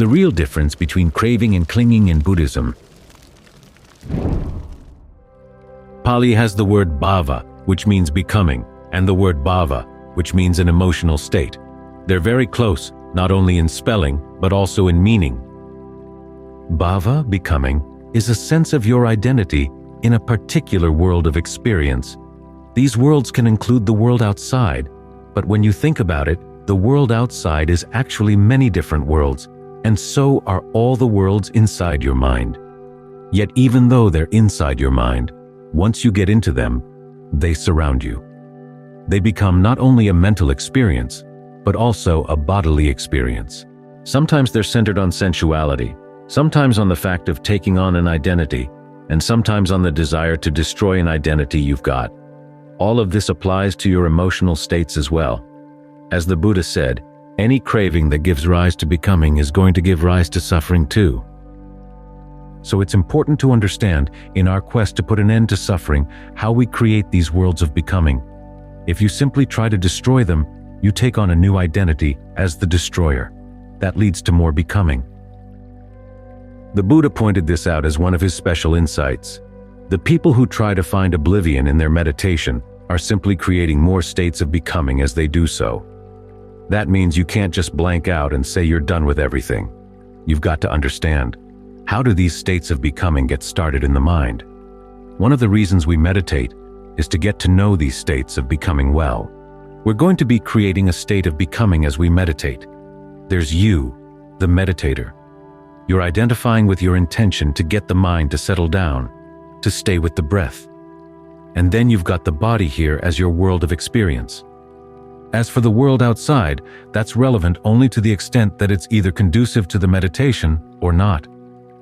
The real difference between craving and clinging in Buddhism. Pali has the word Bhava, which means becoming, and the word Bhava, which means an emotional state. They're very close, not only in spelling, but also in meaning. Bhava, becoming, is a sense of your identity in a particular world of experience. These worlds can include the world outside, but when you think about it, the world outside is actually many different worlds, and so are all the worlds inside your mind. Yet even though they're inside your mind, once you get into them, they surround you. They become not only a mental experience, but also a bodily experience. Sometimes they're centered on sensuality, sometimes on the fact of taking on an identity, and sometimes on the desire to destroy an identity you've got. All of this applies to your emotional states as well. As the Buddha said, any craving that gives rise to becoming is going to give rise to suffering too. So it's important to understand, in our quest to put an end to suffering, how we create these worlds of becoming. If you simply try to destroy them, you take on a new identity as the destroyer. That leads to more becoming. The Buddha pointed this out as one of his special insights. The people who try to find oblivion in their meditation are simply creating more states of becoming as they do so. That means you can't just blank out and say you're done with everything. You've got to understand, how do these states of becoming get started in the mind? One of the reasons we meditate is to get to know these states of becoming well. We're going to be creating a state of becoming as we meditate. There's you, the meditator. You're identifying with your intention to get the mind to settle down, to stay with the breath. And then you've got the body here as your world of experience. As for the world outside, that's relevant only to the extent that it's either conducive to the meditation or not.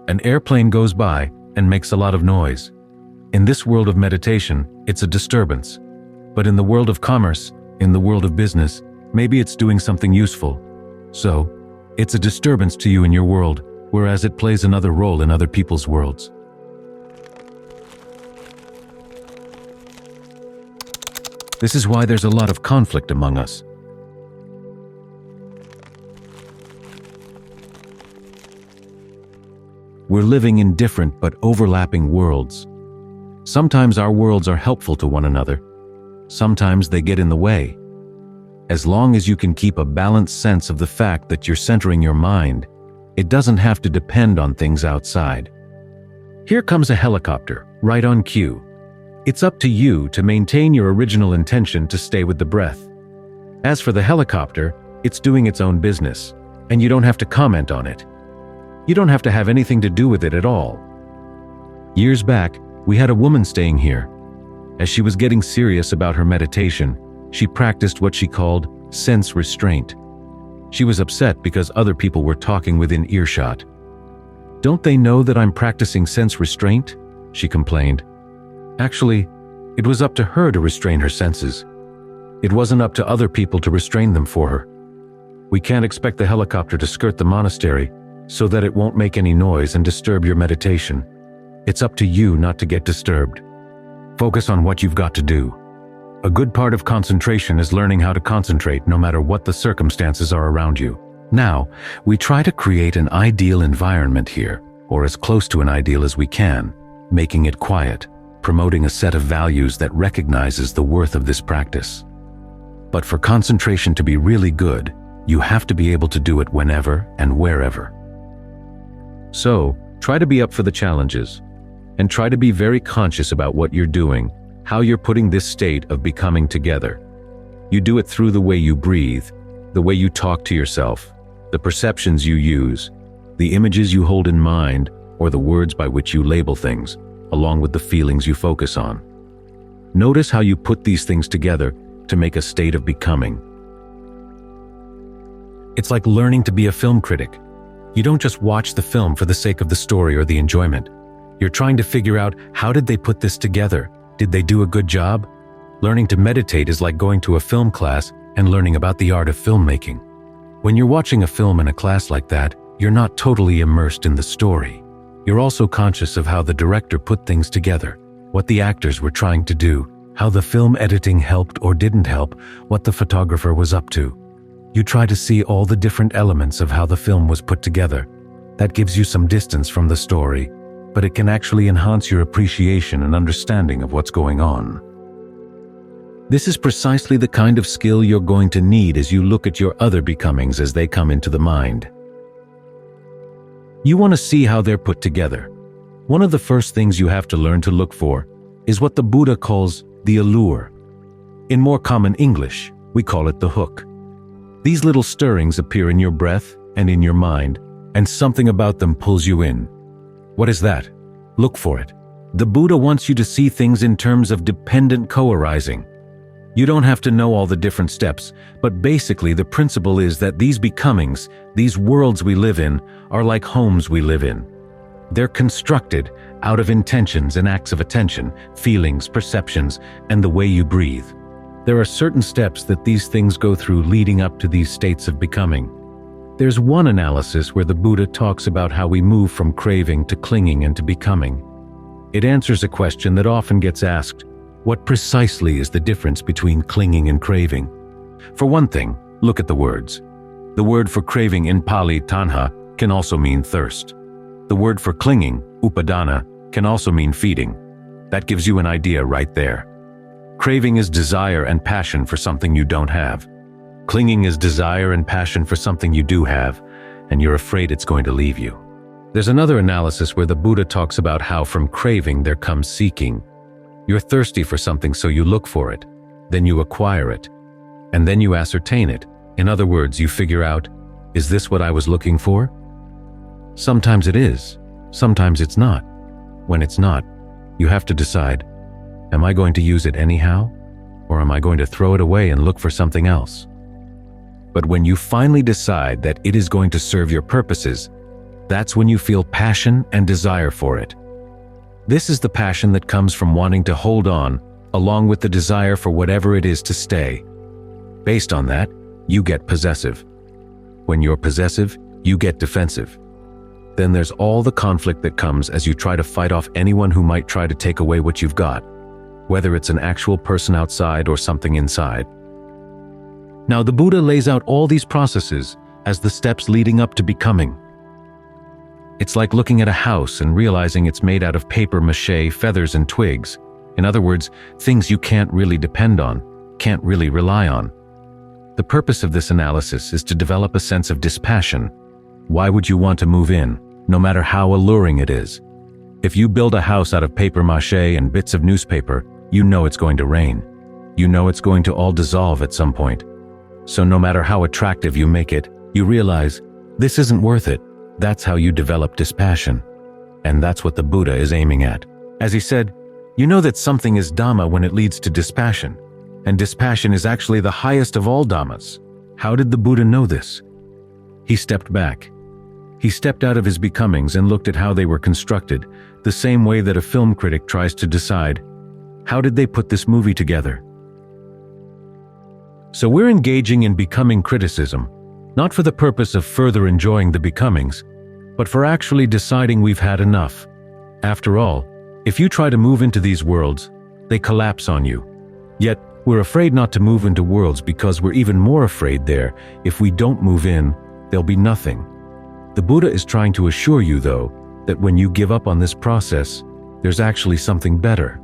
An airplane goes by and makes a lot of noise. In this world of meditation, it's a disturbance. But in the world of commerce, in the world of business, maybe it's doing something useful. So, it's a disturbance to you in your world, whereas it plays another role in other people's worlds. This is why there's a lot of conflict among us. We're living in different but overlapping worlds. Sometimes our worlds are helpful to one another. Sometimes they get in the way. As long as you can keep a balanced sense of the fact that you're centering your mind, it doesn't have to depend on things outside. Here comes a helicopter, right on cue. It's up to you to maintain your original intention to stay with the breath. As for the helicopter, it's doing its own business, and you don't have to comment on it. You don't have to have anything to do with it at all. Years back, we had a woman staying here. As she was getting serious about her meditation, she practiced what she called sense restraint. She was upset because other people were talking within earshot. "Don't they know that I'm practicing sense restraint?" she complained. Actually, it was up to her to restrain her senses. It wasn't up to other people to restrain them for her. We can't expect the helicopter to skirt the monastery so that it won't make any noise and disturb your meditation. It's up to you not to get disturbed. Focus on what you've got to do. A good part of concentration is learning how to concentrate no matter what the circumstances are around you. Now, we try to create an ideal environment here, or as close to an ideal as we can, making it quiet, promoting a set of values that recognizes the worth of this practice. But for concentration to be really good, you have to be able to do it whenever and wherever. So, try to be up for the challenges, and try to be very conscious about what you're doing, how you're putting this state of becoming together. You do it through the way you breathe, the way you talk to yourself, the perceptions you use, the images you hold in mind, or the words by which you label things, along with the feelings you focus on. Notice how you put these things together to make a state of becoming. It's like learning to be a film critic. You don't just watch the film for the sake of the story or the enjoyment. You're trying to figure out, how did they put this together? Did they do a good job? Learning to meditate is like going to a film class and learning about the art of filmmaking. When you're watching a film in a class like that, you're not totally immersed in the story. You're also conscious of how the director put things together, what the actors were trying to do, how the film editing helped or didn't help, what the photographer was up to. You try to see all the different elements of how the film was put together. That gives you some distance from the story, but it can actually enhance your appreciation and understanding of what's going on. This is precisely the kind of skill you're going to need as you look at your other becomings as they come into the mind. You want to see how they're put together. One of the first things you have to learn to look for is what the Buddha calls the allure. In more common English, we call it the hook. These little stirrings appear in your breath and in your mind, and something about them pulls you in. What is that? Look for it. The Buddha wants you to see things in terms of dependent co-arising. You don't have to know all the different steps, but basically the principle is that these becomings, these worlds we live in, are like homes we live in. They're constructed out of intentions and acts of attention, feelings, perceptions, and the way you breathe. There are certain steps that these things go through leading up to these states of becoming. There's one analysis where the Buddha talks about how we move from craving to clinging and to becoming. It answers a question that often gets asked: what precisely is the difference between clinging and craving? For one thing, look at the words. The word for craving in Pali, Taṇhā, can also mean thirst. The word for clinging, Upādāna, can also mean feeding. That gives you an idea right there. Craving is desire and passion for something you don't have. Clinging is desire and passion for something you do have, and you're afraid it's going to leave you. There's another analysis where the Buddha talks about how from craving there comes seeking. You're thirsty for something, so you look for it, then you acquire it, and then you ascertain it. In other words, you figure out, is this what I was looking for? Sometimes it is, sometimes it's not. When it's not, you have to decide, am I going to use it anyhow? Or am I going to throw it away and look for something else? But when you finally decide that it is going to serve your purposes, that's when you feel passion and desire for it. This is the passion that comes from wanting to hold on, along with the desire for whatever it is to stay. Based on that, you get possessive. When you're possessive, you get defensive. Then there's all the conflict that comes as you try to fight off anyone who might try to take away what you've got, whether it's an actual person outside or something inside. Now, the Buddha lays out all these processes as the steps leading up to becoming. It's like looking at a house and realizing it's made out of papier-mâché, feathers, and twigs. In other words, things you can't really depend on, can't really rely on. The purpose of this analysis is to develop a sense of dispassion. Why would you want to move in, no matter how alluring it is? If you build a house out of papier-mâché and bits of newspaper, you know it's going to rain. You know it's going to all dissolve at some point. So no matter how attractive you make it, you realize, this isn't worth it. That's how you develop dispassion. And that's what the Buddha is aiming at. As he said, you know that something is Dhamma when it leads to dispassion. And dispassion is actually the highest of all Dhammas. How did the Buddha know this? He stepped back. He stepped out of his becomings and looked at how they were constructed, the same way that a film critic tries to decide, how did they put this movie together? So we're engaging in becoming criticism, not for the purpose of further enjoying the becomings, but for actually deciding we've had enough. After all, if you try to move into these worlds, they collapse on you. Yet, we're afraid not to move into worlds because we're even more afraid there, if we don't move in, there'll be nothing. The Buddha is trying to assure you, though, that when you give up on this process, there's actually something better.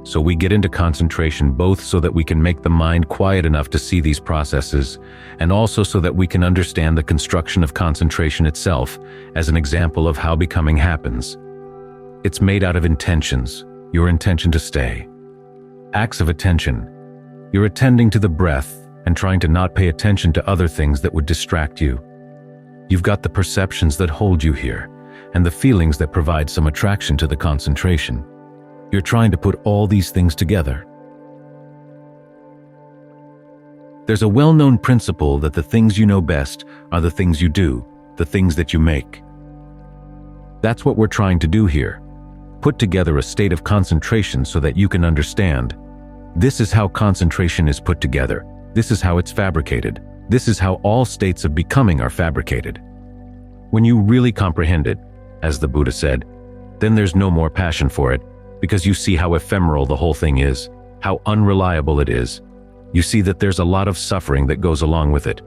So we get into concentration both so that we can make the mind quiet enough to see these processes, and also so that we can understand the construction of concentration itself as an example of how becoming happens. It's made out of intentions, your intention to stay. Acts of attention. You're attending to the breath and trying to not pay attention to other things that would distract you. You've got the perceptions that hold you here, and the feelings that provide some attraction to the concentration. You're trying to put all these things together. There's a well-known principle that the things you know best are the things you do, the things that you make. That's what we're trying to do here. Put together a state of concentration so that you can understand. This is how concentration is put together. This is how it's fabricated. This is how all states of becoming are fabricated. When you really comprehend it, as the Buddha said, then there's no more passion for it, because you see how ephemeral the whole thing is, how unreliable it is. you see that there's a lot of suffering that goes along with it.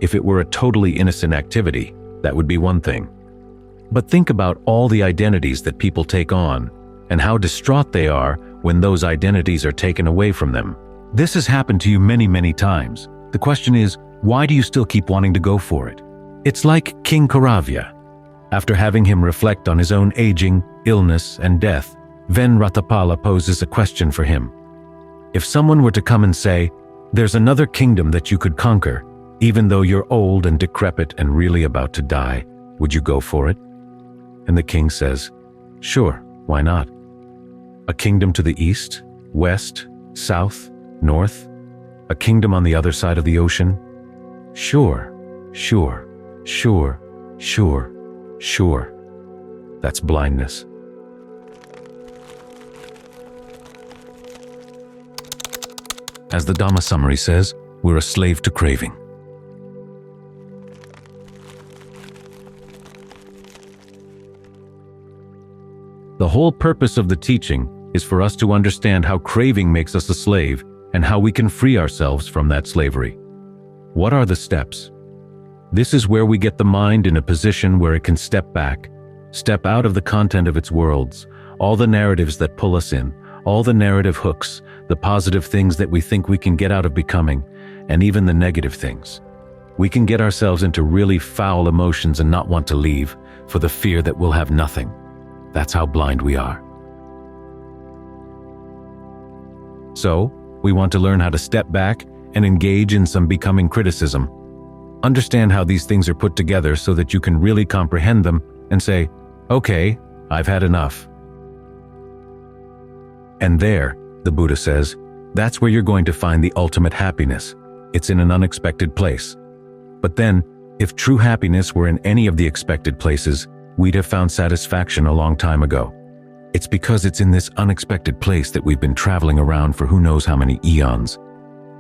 If it were a totally innocent activity, that would be one thing. But think about all the identities that people take on, and how distraught they are when those identities are taken away from them. This has happened to you many, many times. The question is, why do you still keep wanting to go for it? It's like King Karavya. After having him reflect on his own aging, illness, and death, Ven Ratapala poses a question for him. If someone were to come and say, "There's another kingdom that you could conquer, even though you're old and decrepit and really about to die, would you go for it?" And the king says, "Sure, why not? A kingdom to the east, west, south, north? A kingdom on the other side of the ocean? Sure, sure, sure, sure, sure." That's blindness. As the Dhamma summary says, we're a slave to craving. The whole purpose of the teaching is for us to understand how craving makes us a slave and how we can free ourselves from that slavery. What are the steps? This is where we get the mind in a position where it can step back, step out of the content of its worlds, all the narratives that pull us in, all the narrative hooks, the positive things that we think we can get out of becoming, and even the negative things. We can get ourselves into really foul emotions and not want to leave for the fear that we'll have nothing. That's how blind we are. So, we want to learn how to step back and engage in some becoming criticism. Understand how these things are put together so that you can really comprehend them and say, "Okay, I've had enough." And there, the Buddha says, that's where you're going to find the ultimate happiness. It's in an unexpected place. But then, if true happiness were in any of the expected places, we'd have found satisfaction a long time ago. It's because it's in this unexpected place that we've been traveling around for who knows how many eons.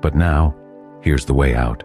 But now, here's the way out.